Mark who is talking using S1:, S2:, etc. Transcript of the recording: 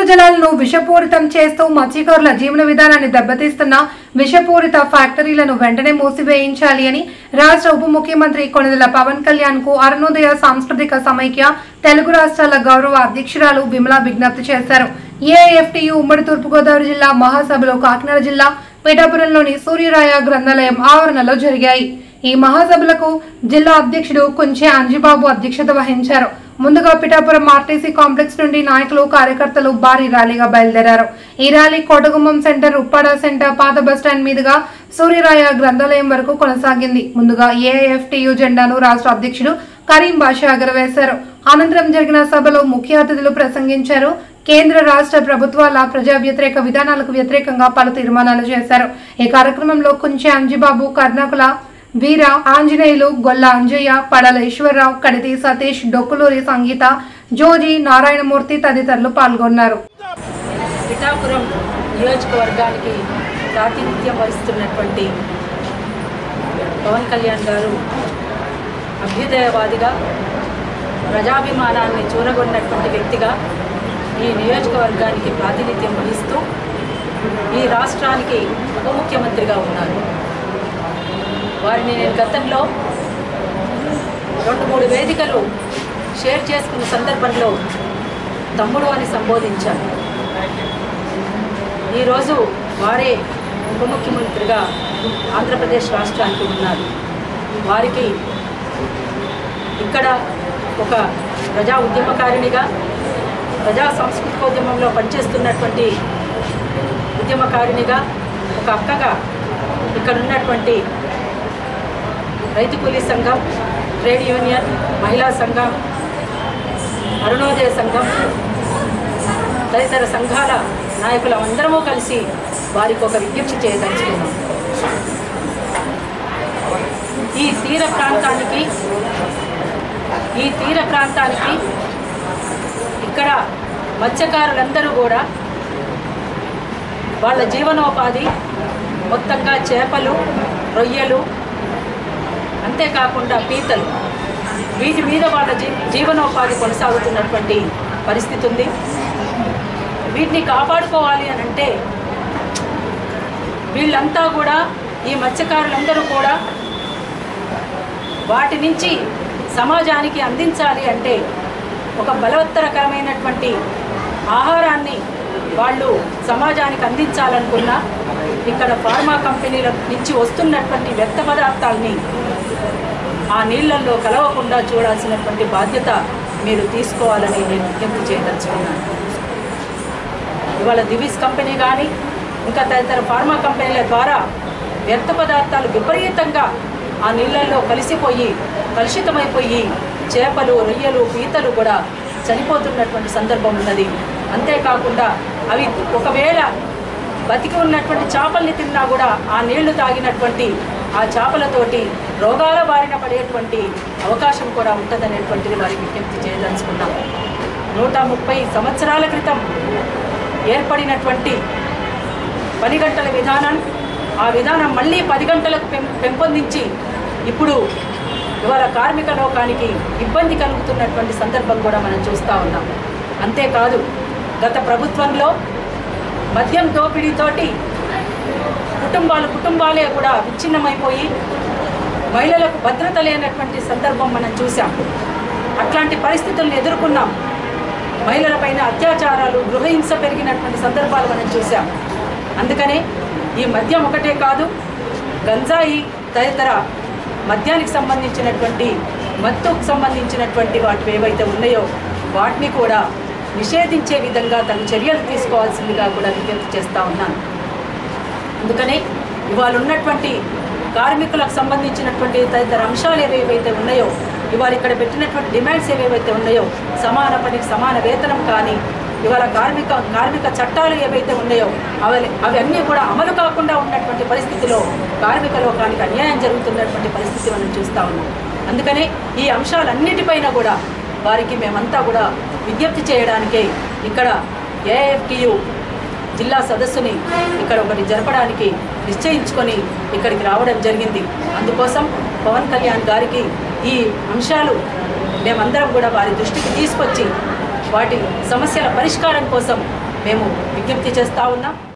S1: జలాలను విషపూరితం చేస్తూ మత్స్యకారుల జీవన విధానాన్ని దెబ్బతీస్తున్న విషపూరిత ఫ్యాక్టరీలను వెంటనే మూసివేయించాలి అని రాష్ట్ర ఉప ముఖ్యమంత్రి కొణిదెల పవన్ కళ్యాణ్ కు అరుణోదయ సాంస్కృతిక సమైక్య తెలుగు రాష్ట్రాల గౌరవ అధ్యక్షురాలు బిమలా విజ్ఞప్తి చేశారు. ఏఐఎఫ్టీయు ఉమ్మడి తూర్పుగోదావరి జిల్లా మహాసభలో కాకినాడ జిల్లా పిఠాపురంలోని సూర్యరాయ గ్రంథాలయం ఆవరణలో జరిగాయి. ఈ మహాసభలకు జిల్లా అధ్యక్షుడు కుంచె అంజిబాబు అధ్యక్షత వహించారు. ముందుగా పిఠాపురం ఆర్టీసీ కాంప్లెక్స్ నుండి నాయకులు కార్యకర్తలు భారీ ర్యాలీగా బయలుదేరారు. ఈ rally Kotagummam centre, Uppada centre, పాత బస్టాండ్ మీదుగా సూర్యరాయ గ్రంథాలయం వరకు కొనసాగింది. ముందుగా ఏఐఎఫ్టీయు జెండాను రాష్ట్ర అధ్యక్షుడు కరీం బాషా ఎగరవేశారు. అనంతరం జరిగిన సభలో ముఖ్య అతిథులు ప్రసంగించారు. కేంద్ర రాష్ట్ర ప్రభుత్వాల ప్రజా వ్యతిరేక విధానాలకు వ్యతిరేకంగా పలు తీర్మానాలు చేశారు. ఈ కార్యక్రమంలో కుంచె అంజిబాబు, కర్ణకుల వీర ఆంజనేయులు, గొల్ల అంజయ్య, పడల ఈశ్వరరావు, కడితి సతీష్, డొక్కులూరి సంగీత, జోజి, నారాయణమూర్తి తదితరులు పాల్గొన్నారు.
S2: పిఠాపురం నియోజకవర్గానికి ప్రాతినిధ్యం వహిస్తున్నటువంటి పవన్ కళ్యాణ్ గారు అభ్యుదయవాదిగా, ప్రజాభిమానాన్ని చూరగొన్నటువంటి వ్యక్తిగా ఈ నియోజకవర్గానికి ప్రాతినిధ్యం వహిస్తూ ఈ రాష్ట్రానికి ఉప ముఖ్యమంత్రిగా ఉన్నారు. వారిని నేను గతంలో 2-3 వేదికలు షేర్ చేసుకున్న సందర్భంలో తమ్ముడు అని సంబోధించాను. ఈరోజు వారే ఉప ముఖ్యమంత్రిగా ఆంధ్రప్రదేశ్ రాష్ట్రానికి ఉన్నారు. వారికి ఇక్కడ ఒక ప్రజా ఉద్యమకారిణిగా, ప్రజా సాంస్కృతికోద్యమంలో పనిచేస్తున్నటువంటి ఉద్యమకారిణిగా, ఒక అక్కగా ఇక్కడ ఉన్నటువంటి రైతు కూలీ సంఘం, ట్రేడ్ యూనియన్, మహిళా సంఘం, అరుణోదయ సంఘం తదితర సంఘాల నాయకులు అందరము కలిసి వారికి ఒక విజ్ఞప్తి చేయదలుచుకున్నాం. ఈ తీర ప్రాంతానికి ఇక్కడ మత్స్యకారులందరూ కూడా వాళ్ళ జీవనోపాధి మొత్తంగా చేపలు, రొయ్యలు, అంతేకాకుండా పీతలు, వీటి మీద వాళ్ళ జీవనోపాధి కొనసాగుతున్నటువంటి పరిస్థితి ఉంది. వీటిని కాపాడుకోవాలి అని అంటే వీళ్ళంతా కూడా, ఈ మత్స్యకారులందరూ కూడా వాటి నుంచి సమాజానికి అందించాలి అంటే ఒక బలవత్తరకరమైనటువంటి ఆహారాన్ని వాళ్ళు సమాజానికి అందించాలనుకున్నా ఇక్కడ ఫార్మా కంపెనీల నుంచి వస్తున్నటువంటి వ్యర్థ పదార్థాలని ఆ నీళ్లలో కలవకుండా చూడాల్సినటువంటి బాధ్యత మీరు తీసుకోవాలని నేను విజ్ఞప్తి చేయదలుచుకున్నాను. ఇవాళ దివిస్ కంపెనీ కానీ ఇంకా తదితర ఫార్మా కంపెనీల ద్వారా వ్యర్థ పదార్థాలు విపరీతంగా ఆ నీళ్లలో కలిసిపోయి కలుషితమైపోయి చేపలు, రొయ్యలు, పీతలు కూడా చనిపోతున్నటువంటి సందర్భం ఉన్నది. అంతేకాకుండా అవి ఒకవేళ బతికి ఉన్నటువంటి చేపల్ని తిన్నా కూడా ఆ నీళ్లు తాగినటువంటి ఆ చేపలతోటి రోగాల బారిన పడేటువంటి అవకాశం కూడా ఉంటుందనేటువంటిది వారికి విజ్ఞప్తి చేయదలుచుకున్నాం. 130 సంవత్సరాల క్రితం ఏర్పడినటువంటి 10 గంటల విధానం, ఆ విధానం మళ్ళీ 10 గంటలకు పెంపొందించి ఇప్పుడు ఇవాళ కార్మిక లోకానికి ఇబ్బంది కలుగుతున్నటువంటి సందర్భం కూడా మనం చూస్తూ ఉన్నాం. అంతేకాదు, గత ప్రభుత్వంలో మద్యం దోపిడీతోటి కుటుంబాలే కూడా విచ్ఛిన్నమైపోయి మహిళలకు భద్రత లేనటువంటి సందర్భం మనం చూసాం. అట్లాంటి పరిస్థితులను ఎదుర్కొన్నాం. మహిళలపైన అత్యాచారాలు, గృహహింస పెరిగినటువంటి సందర్భాలు మనం చూసాం. అందుకనే ఈ మద్యం ఒకటే కాదు, గంజాయి తదితర మద్యానికి సంబంధించినటువంటి, మత్తుకు సంబంధించినటువంటి వాటి ఏవైతే ఉన్నాయో వాటిని కూడా నిషేధించే విధంగా తగు చర్యలు తీసుకోవాల్సిందిగా కూడా విజ్ఞప్తి చేస్తూ ఉన్నాను. అందుకనే ఇవాళ ఉన్నటువంటి కార్మికులకు సంబంధించినటువంటి తదితర అంశాలు ఏవైతే ఉన్నాయో, ఇవాళ ఇక్కడ పెట్టినటువంటి డిమాండ్స్ ఏవైతే ఉన్నాయో, సమాన పనికి సమాన వేతనం కానీ, ఇవాళ కార్మిక చట్టాలు ఏవైతే ఉన్నాయో అవన్నీ కూడా అమలు కాకుండా ఉన్నటువంటి పరిస్థితిలో కార్మిక లోకానికి అన్యాయం జరుగుతున్నటువంటి పరిస్థితి మనం చూస్తూ ఉన్నాం. అందుకనే ఈ అంశాలన్నిటిపైన కూడా వారికి మేమంతా కూడా విజ్ఞప్తి చేయడానికే ఇక్కడ ఏఐఎఫ్టీయు జిల్లా సదస్సుని ఇక్కడ ఒకటి జరపడానికి నిశ్చయించుకొని ఇక్కడికి రావడం జరిగింది. అందుకోసం పవన్ కళ్యాణ్ గారికి ఈ అంశాలు మేమందరం కూడా వారి దృష్టికి తీసుకొచ్చి వాటి సమస్యల పరిష్కారం కోసం మేము విజ్ఞప్తి చేస్తూ ఉన్నాం.